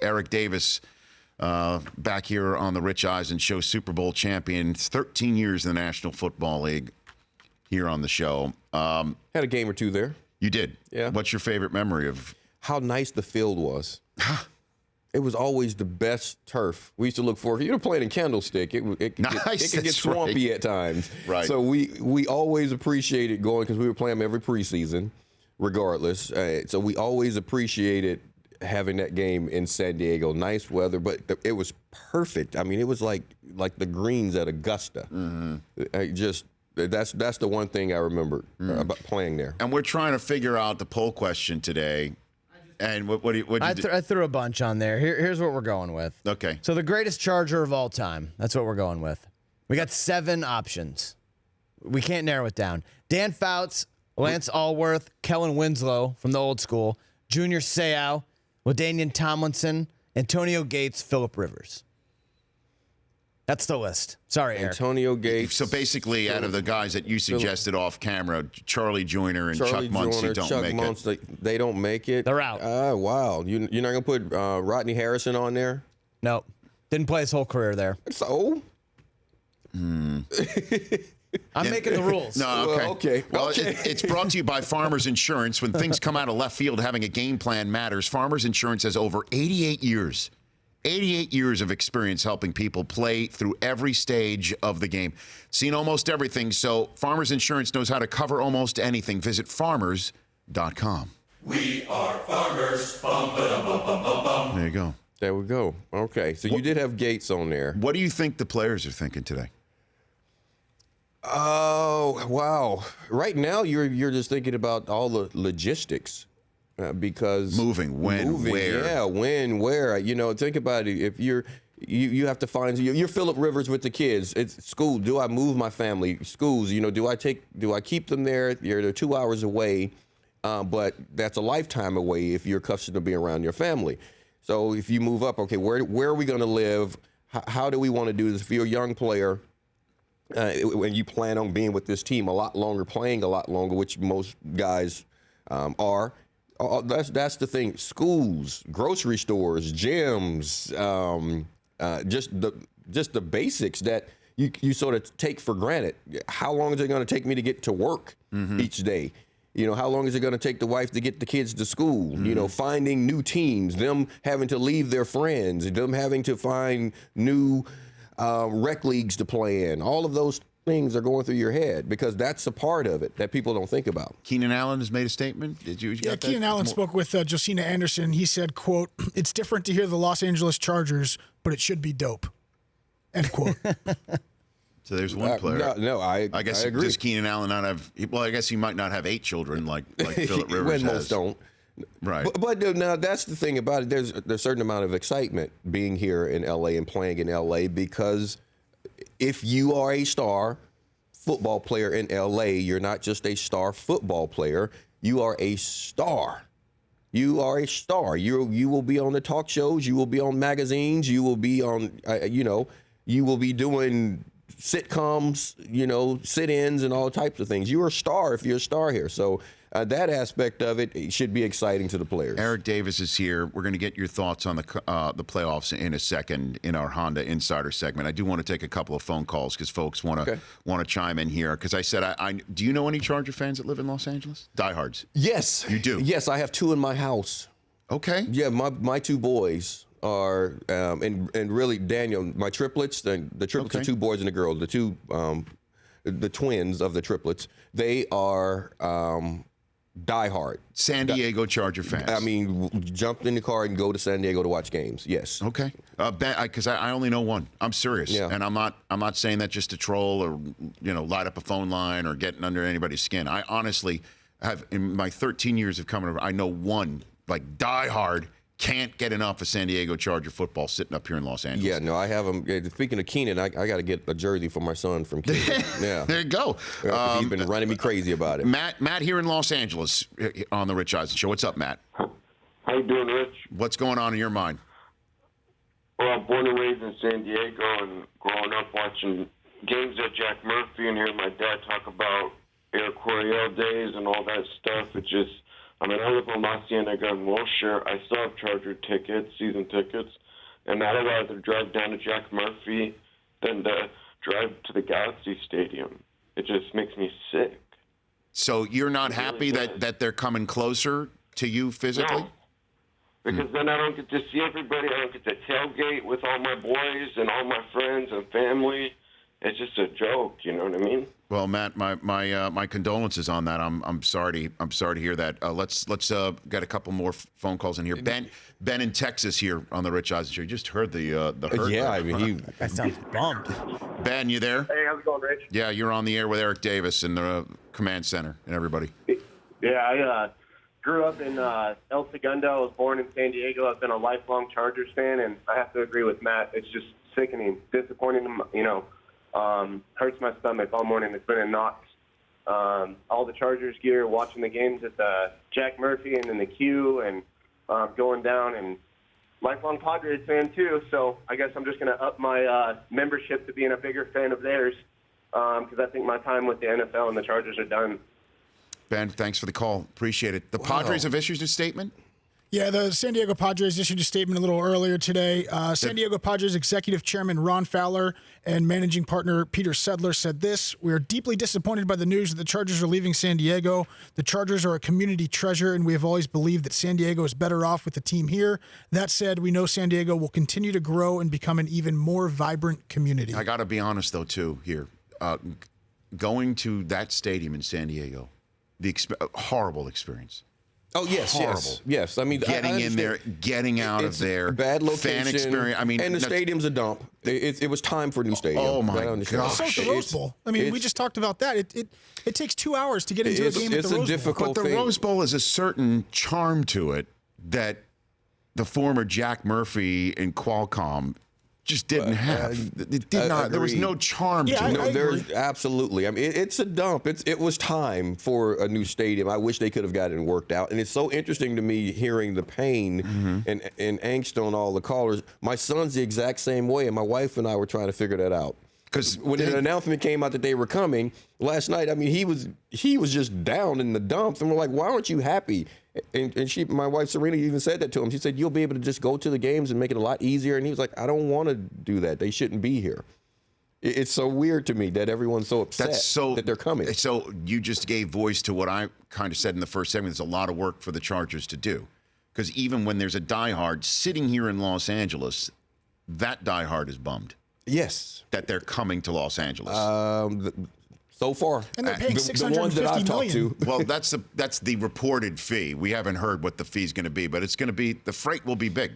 Eric Davis, back here on the Rich Eisen Show, Super Bowl champion, 13 years in the National Football League here on the show. Had a game or two there. You did? Yeah. What's your favorite memory of? How nice the field was. It was always the best turf. We used to look for, playing in Candlestick. It could get swampy at times. Right. So we always appreciated going because we were playing them every preseason, regardless. So we always appreciated having that game in San Diego. Nice weather, but it was perfect. I mean, it was like the greens at Augusta. That's the one thing I remember about playing there. And we're trying to figure out the poll question today. And what do you I threw a bunch on there. Here's what we're going with. Okay. So the greatest Charger of all time. That's what we're going with. We got 7 options. We can't narrow it down. Dan Fouts, Lance Allworth, Kellen Winslow from the old school, Junior Seau, LaDainian Tomlinson, Antonio Gates, Phillip Rivers. That's the list. Sorry, Eric. Antonio Gates. So basically, out of the guys that you suggested off camera, Charlie Joyner and Chuck Muncie don't make it. They don't make it. They're out. Wow. You're not going to put Rodney Harrison on there? Nope. Didn't play his whole career there. So? I'm making the rules. No, okay. Well, okay. It's brought to you by Farmers Insurance. When things come out of left field, having a game plan matters. Farmers Insurance has over 88 years of experience helping people play through every stage of the game. Seen almost everything, so Farmers Insurance knows how to cover almost anything. Visit farmers.com. We are farmers. Bum, ba-dum, bum, bum, bum, bum. There you go. There we go. Okay, so you did have Gates on there. What do you think the players are thinking today? Oh, wow. Right now, you're just thinking about all the logistics. Because moving, where? Yeah, when, where? Think about it. If you have to find you're Phillip Rivers with the kids. It's school. Do I move my family? Schools. Do I keep them there? They're 2 hours away, but that's a lifetime away if you're accustomed to being around your family. So if you move up, okay, where are we going to live? How do we want to do this? If you're a young player, and you plan on being with this team a lot longer, playing a lot longer, which most guys are. That's the thing. Schools, grocery stores, gyms, just the basics that you sort of take for granted. How long is it going to take me to get to work each day? How long is it going to take the wife to get the kids to school? Finding new teams, them having to leave their friends, them having to find new rec leagues to play in. All of those things are going through your head because that's a part of it that people don't think about. Keenan Allen has made a statement. Keenan Allen spoke with Josina Anderson. He said, quote, "It's different to hear the Los Angeles Chargers, but it should be dope." End quote. So there's one player. I guess I agree. Does Keenan Allen not have? Well, I guess he might not have 8 children like Phillip Rivers has. Most don't. Right. But now that's the thing about it. There's a certain amount of excitement being here in L.A. and playing in L.A. because if you are a star football player in L.A., you're not just a star football player. You are a star. You are a star. You will be on the talk shows. You will be on magazines. You will be on, you will be doing sitcoms, sit-ins and all types of things. You're a star if you're a star here. So that aspect of it should be exciting to the players. Eric Davis is here. We're going to get your thoughts on the playoffs in a second in our Honda Insider segment. I do want to take a couple of phone calls because folks want to chime in here. Because I said, do you know any Charger fans that live in Los Angeles? Diehards. Yes. You do? Yes, I have 2 in my house. Okay. Yeah, my 2 boys are, and really Daniel, my triplets. The triplets are 2 boys and a girl. The twins of the triplets. They are diehard San Diego Charger fans. I mean, jump in the car and go to San Diego to watch games. Yes. Okay. Because I only know one. I'm serious, and I'm not saying that just to troll or light up a phone line or getting under anybody's skin. I honestly have, in my 13 years of coming over, I know one diehard. Can't get enough of San Diego Charger football sitting up here in Los Angeles. Yeah, no, I have them. Speaking of Keenan, I got to get a jersey for my son from Keenan. Yeah. There you go. He's been running me crazy about it. Matt here in Los Angeles on the Rich Eisen Show. What's up, Matt? How you doing, Rich? What's going on in your mind? Well, I'm born and raised in San Diego, and growing up watching games at Jack Murphy and hearing my dad talk about Air Coryell days and all that stuff, it just I mean, I live in La Cienega and Wilshire. I still have Charger tickets, season tickets, and I'd rather drive down to Jack Murphy than to drive to the Galaxy Stadium. It just makes me sick. So you're not It really happy does. that they're coming closer to you physically? No, because then I don't get to see everybody. I don't get to tailgate with all my boys and all my friends and family. It's just a joke, you know what I mean? Well, Matt, my condolences on that. I'm sorry to hear that. Let's get a couple more phone calls in here. Ben in Texas here on the Rich Eisen Show. You just heard the hurt. Yeah, I mean, That sounds bummed. Ben, you there? Hey, how's it going, Rich? Yeah, you're on the air with Eric Davis in the command center and everybody. Yeah, I grew up in El Segundo. I was born in San Diego. I've been a lifelong Chargers fan, and I have to agree with Matt. It's just sickening, disappointing. Hurts my stomach all morning. It's been a knock. All the Chargers gear, watching the games at the Jack Murphy and in the queue, and going down, and lifelong Padres fan too. So I guess I'm just going to up my membership to being a bigger fan of theirs because I think my time with the NFL and the Chargers are done. Ben, thanks for the call. Appreciate it. The Padres have issued a statement. Yeah, the San Diego Padres issued a statement a little earlier today. San Diego Padres Executive Chairman Ron Fowler and Managing Partner Peter Sedler said this: "We are deeply disappointed by the news that the Chargers are leaving San Diego. The Chargers are a community treasure, and we have always believed that San Diego is better off with the team here. That said, we know San Diego will continue to grow and become an even more vibrant community." I got to be honest, though, too, here. Going to that stadium in San Diego, horrible experience. oh yes, yes. I mean, Getting I in there, getting out it's of there. bad location, Fan experience. I mean, and the stadium's a dump. It was time for a new stadium. Oh, my I understand. gosh. So is the Rose Bowl. I mean, we just talked about that. It takes 2 hours to get into a It's- game at it's the a Rose Bowl. difficult- But the thing. Rose Bowl has a certain charm to it that the former Jack Murphy and Qualcomm just didn't have. It did not. There was agreed. no charm Yeah, to I it. No, there's agree. absolutely. I mean, it's a dump. It was time for a new stadium. I wish they could have gotten it worked out. And it's so interesting to me hearing the pain and angst on all the callers. My son's the exact same way, and my wife and I were trying to figure that out. Because When the announcement came out that they were coming last night, I mean, he was just down in the dumps, and we're like, "Why aren't you happy?" And my wife Serena even said that to him. She said, "You'll be able to just go to the games and make it a lot easier." And he was like, "I don't want to do that. They shouldn't be here." It's so weird to me that everyone's so upset that they're coming. So you just gave voice to what I kind of said in the first segment. There's a lot of work for the Chargers to do. Because even when there's a diehard sitting here in Los Angeles, that diehard is bummed Yes. that they're coming to Los Angeles. So far, And they're paying the ones that I've $650 talked million. to. Well, that's the reported fee. We haven't heard what the fee's going to be, but it's going to be, the freight will be big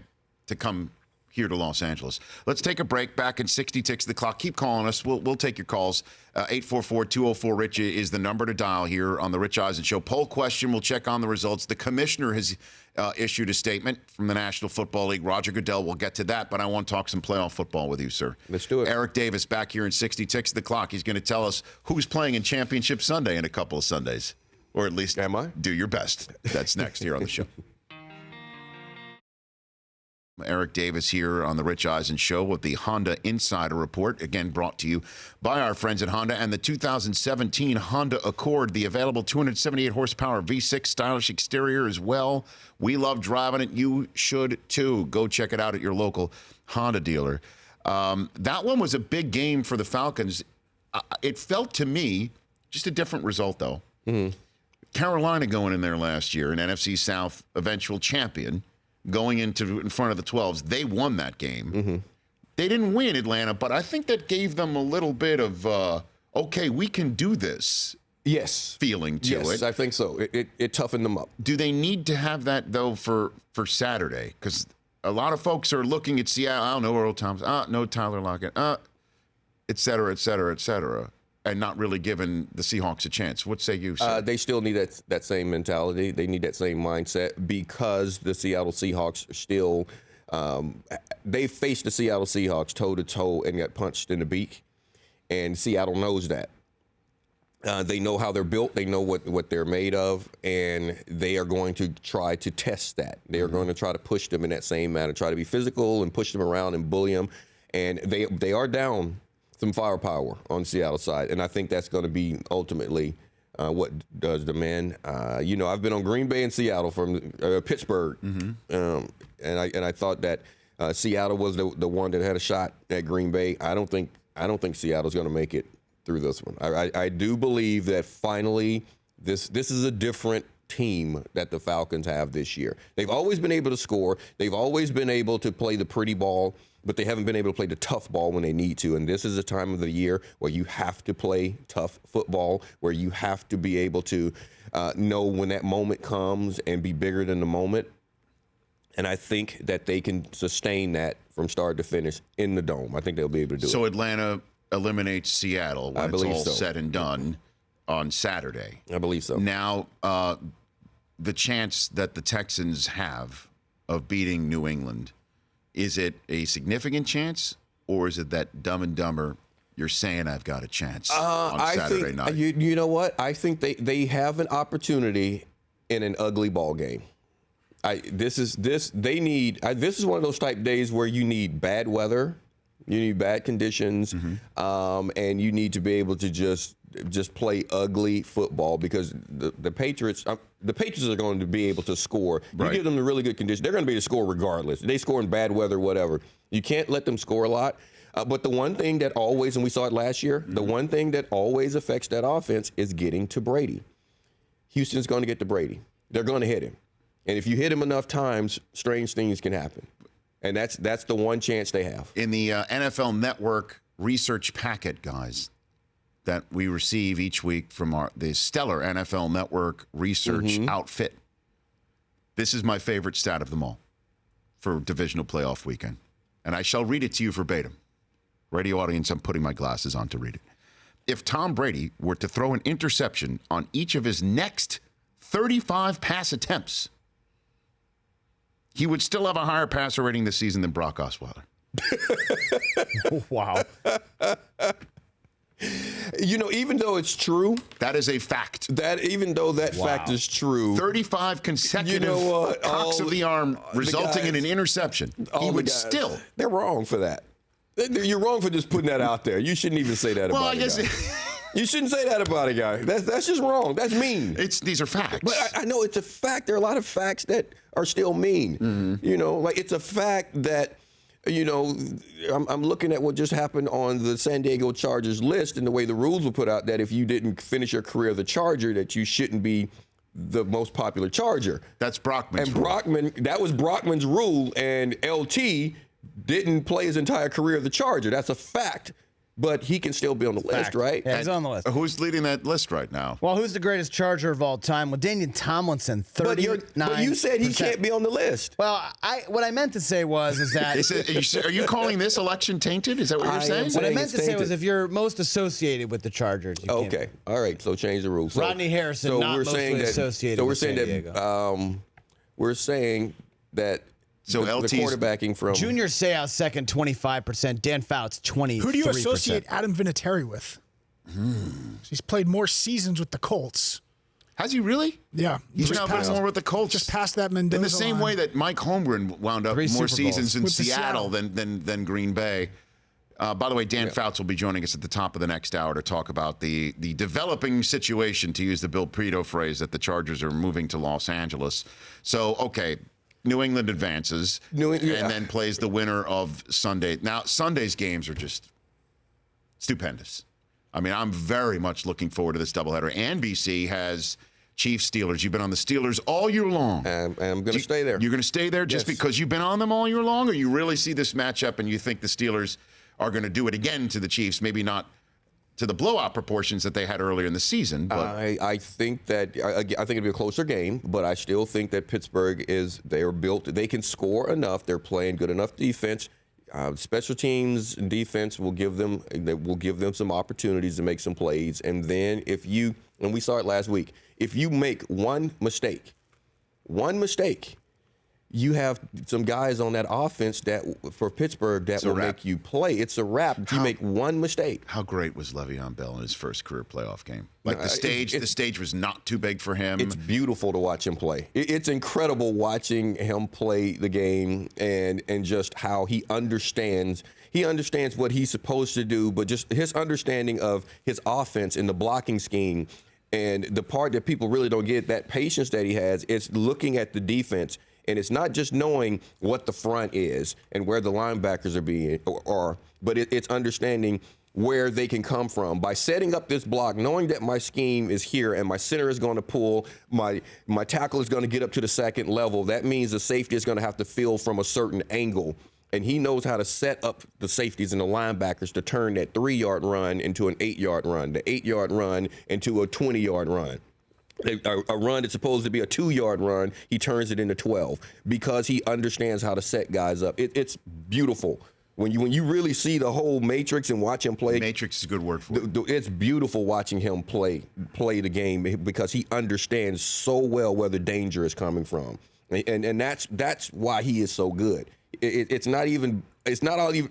to come here to Los Angeles. Let's take a break. Back in 60 ticks the clock. Keep calling us. We'll take your calls. 844-204-RICH is the number to dial here on the Rich Eisen Show. Poll question. We'll check on the results. The commissioner has issued a statement from the National Football League. Roger Goodell. We'll get to that, but I want to talk some playoff football with you, sir. Let's do it. Eric Davis back here in 60 ticks the clock. He's going to tell us who's playing in Championship Sunday in a couple of Sundays, or at least Am I? do your best. That's next here on the show. Eric Davis here on the Rich Eisen Show with the Honda Insider Report, again brought to you by our friends at Honda and the 2017 Honda Accord, the available 278 horsepower V6 stylish exterior as well. We love driving it. You should too. Go check it out at your local Honda dealer. That one was a big game for the Falcons. It felt to me just a different result, though. Carolina going in there last year, an NFC South eventual champion, going in front of the 12s. They won that game. They didn't win Atlanta, but I think that gave them a little bit of, okay, we can do this Yes. feeling to Yes, it. I think so. It toughened them up. Do they need to have that, though, for Saturday? Because a lot of folks are looking at Seattle. I don't know Earl Thomas. No Tyler Lockett. Et cetera, et cetera, et cetera. And not really giving the Seahawks a chance. What say you, sir? They still need that same mentality. They need that same mindset because the Seattle Seahawks are still they faced the Seattle Seahawks toe-to-toe and got punched in the beak, and Seattle knows that. They know how they're built. They know what they're made of, and they are going to try to test that. They are going to try to push them in that same manner, try to be physical and push them around and bully them. And they are down some firepower on the Seattle side, and I think that's going to be ultimately what does the man. I've been on Green Bay and Seattle from Pittsburgh, and I thought that Seattle was the one that had a shot at Green Bay. I don't think Seattle's going to make it through this one. I do believe that finally this is a different team that the Falcons have this year. They've always been able to score. They've always been able to play the pretty ball, but they haven't been able to play the tough ball when they need to. And this is a time of the year where you have to play tough football, where you have to be able to know when that moment comes and be bigger than the moment. And I think that they can sustain that from start to finish in the Dome. I think they'll be able to do it. So Atlanta eliminates Seattle when it's all so. said and done on Saturday. I believe so. Now, the chance that the Texans have of beating New England, is it a significant chance, or is it that Dumb and Dumber, you're saying I've got a chance on Saturday night? You know what? I think they have an opportunity in an ugly ball game. This is one of those type days where you need bad weather, you need bad conditions, and you need to be able to just play ugly football, because the Patriots are going to be able to score. You give them the really good conditions, they're going to be able to score regardless. They score in bad weather, whatever. You can't let them score a lot. But the one thing that always, and we saw it last year, the one thing that always affects that offense is getting to Brady. Houston's going to get to Brady. They're going to hit him. And if you hit him enough times, strange things can happen. And that's the one chance they have. In the NFL Network research packet, guys, that we receive each week from the stellar NFL Network research outfit, this is my favorite stat of them all for divisional playoff weekend. And I shall read it to you verbatim. Radio audience, I'm putting my glasses on to read it. If Tom Brady were to throw an interception on each of his next 35 pass attempts, he would still have a higher passer rating this season than Brock Osweiler. Wow. Even though it's true, that is a fact. That even though that fact is true, 35 consecutive cocks of the arm resulting in an interception, he would still. They're wrong for that. You're wrong for just putting that out there. You shouldn't even say that about a guy. You shouldn't say that about a guy. That's just wrong. That's mean. These are facts. But I know it's a fact. There are a lot of facts that are still mean. It's a fact that, I'm looking at what just happened on the San Diego Chargers list and the way the rules were put out, that if you didn't finish your career as a Charger, that you shouldn't be the most popular Charger. That's Brockman's rule. That was Brockman's rule, and LT didn't play his entire career as a Charger. That's a fact. But he can still be on the list, right? Yeah, he's on the list. Who's leading that list right now? Well, who's the greatest Charger of all time? Well, Daniel Tomlinson, 39%. But you said he can't be on the list. Well, what I meant to say is that... Are you calling this election tainted? Is that what you're saying? What I meant to say was if you're most associated with the Chargers, you can't. Okay. All right. So change the rules. Rodney Harrison, not mostly associated with San Diego. We're saying that... So the quarterbacking from Junior Seau second, 25%. Dan Fouts, 23%. Who do you associate Adam Vinatieri with? He's played more seasons with the Colts. Has he really? Yeah. He's now been more with the Colts. Just past that Mendoza in the same way that Mike Holmgren wound up more seasons in Seattle than Green Bay. By the way, Dan Fouts will be joining us at the top of the next hour to talk about the developing situation, to use the Bill Prito phrase, that the Chargers are moving to Los Angeles. So, okay. New England advances and then plays the winner of Sunday. Now, Sunday's games are just stupendous. I mean, I'm very much looking forward to this doubleheader. And BC has Chiefs-Steelers. You've been on the Steelers all year long. And I'm going to stay there. You're going to stay there just because you've been on them all year long? Or you really see this matchup and you think the Steelers are going to do it again to the Chiefs? Maybe not to the blowout proportions that they had earlier in the season. But I think that I think it'll be a closer game, but I still think that Pittsburgh they're built. They can score enough. They're playing good enough defense. Special teams and defense will give them some opportunities to make some plays. And then and we saw it last week, if you make one mistake, you have some guys on that offense for Pittsburgh that will make you play. It's a wrap if you make one mistake. How great was Le'Veon Bell in his first career playoff game? Like the stage was not too big for him. It's beautiful to watch him play. It's incredible watching him play the game and just how he understands. He understands what he's supposed to do, but just his understanding of his offense and the blocking scheme And the part that people really don't get, that patience that he has, is looking at the defense. And it's not just knowing what the front is and where the linebackers are, but it's understanding where they can come from. By setting up this block, knowing that my scheme is here and my center is going to pull, my tackle is going to get up to the second level, that means the safety is going to have to fill from a certain angle. And he knows how to set up the safeties and the linebackers to turn that 3-yard run into an 8-yard run, the 8-yard run into a 20-yard run. A run that's supposed to be a 2-yard run, he turns it into 12 because he understands how to set guys up. It's beautiful. When you really see the whole matrix and watch him play. Matrix is a good word for it. It's beautiful watching him play the game because he understands so well where the danger is coming from. And that's why he is so good. It's not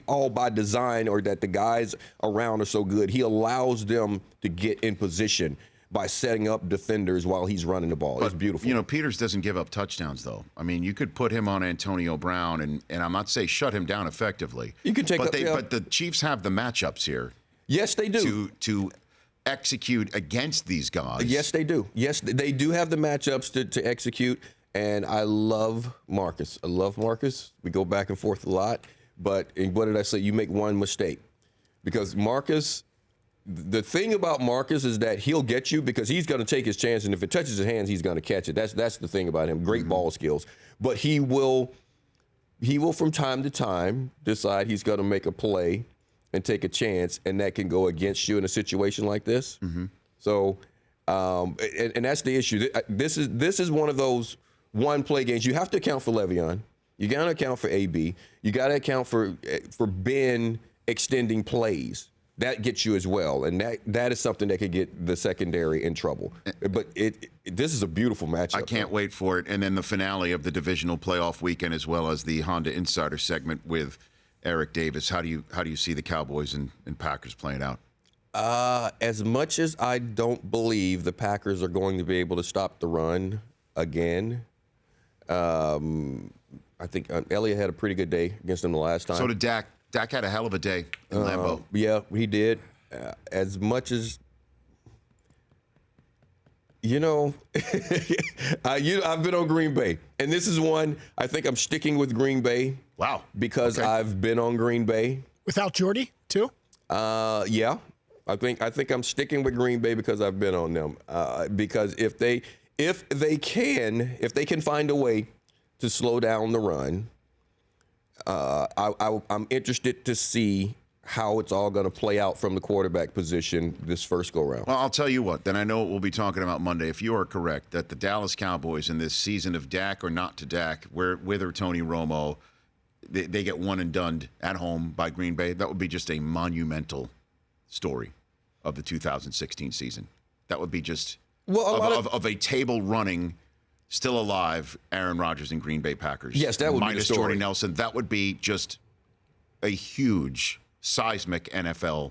all by design or that the guys around are so good. He allows them to get in position by setting up defenders while he's running the ball. It's beautiful. You know, Peters doesn't give up touchdowns, though. I mean, you could put him on Antonio Brown, and I'm not saying shut him down effectively. You can take but the Chiefs have the matchups here. Yes, they do. To execute against these guys. Yes, they do. Yes, they do have the matchups to execute. And I love Marcus. We go back and forth a lot. But what did I say? You make one mistake. Because Marcus, the thing about Marcus is that he'll get you because he's going to take his chance. And if it touches his hands, he's going to catch it. That's the thing about him. Great ball skills. But he will from time to time decide he's going to make a play and take a chance. And that can go against you in a situation like this. So, and that's the issue. This is one of those one-play games. You have to account for Le'Veon. You got to account for AB. You got to account for Ben extending plays. That gets you as well, and that is something that could get the secondary in trouble. But this is a beautiful matchup. I can't wait for it. And then the finale of the divisional playoff weekend, as well as the Honda Insider segment with Eric Davis. How do you see the Cowboys and Packers playing out? As much as I don't believe the Packers are going to be able to stop the run again. I think Elliott had a pretty good day against them the last time. So did Dak. Dak had a hell of a day in Lambeau. Yeah, he did. As much as, I've been on Green Bay. And this is one, I think I'm sticking with Green Bay. Wow. Because I've been on Green Bay. Without Jordy, too? Yeah. I think I'm sticking with Green Bay because I've been on them. Because if they can find a way to slow down the run, I'm interested to see how it's all going to play out from the quarterback position this first go-round. Well, I'll tell you what, then I know what we'll be talking about Monday. If you are correct that the Dallas Cowboys in this season of Dak or not to Dak, with or Tony Romo, they get one and done at home by Green Bay, that would be just a monumental story of the 2016 season. That would be just of a table running, still alive Aaron Rodgers and Green Bay Packers. Yes, that would be the minus story. Jordy Nelson. That would be just a huge seismic NFL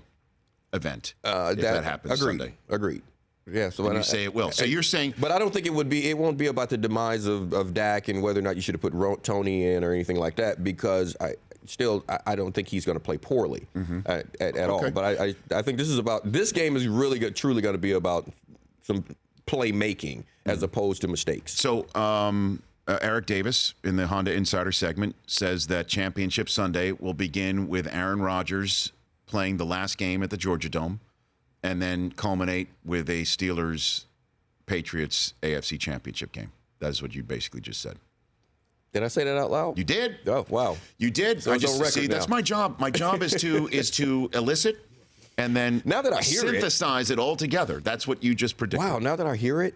event if that happens Sunday. Agreed. Yeah. So when you say it will. So you're saying, but I don't think it won't be about the demise of Dak and whether or not you should have put Tony in or anything like that, because I don't think he's going to play poorly at all. But I think this game is really truly going to be about some playmaking as opposed to mistakes. So Eric Davis in the Honda Insider segment says that Championship Sunday will begin with Aaron Rodgers playing the last game at the Georgia Dome and then culminate with a Steelers-Patriots AFC Championship game. That is what you basically just said. Did I say that out loud? You did. Oh, wow. You did. So it's on record now. That's my job. My job is to elicit and then now that I hear synthesize it all together. That's what you just predicted. Wow, now that I hear it,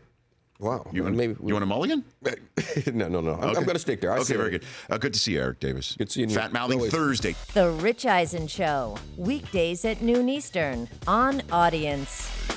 wow. You want a mulligan? No. I'm going to stick there. Okay, very good. Good to see you, Eric Davis. Good seeing you. Fat Mouthing Thursday. The Rich Eisen Show, weekdays at noon Eastern on Audience.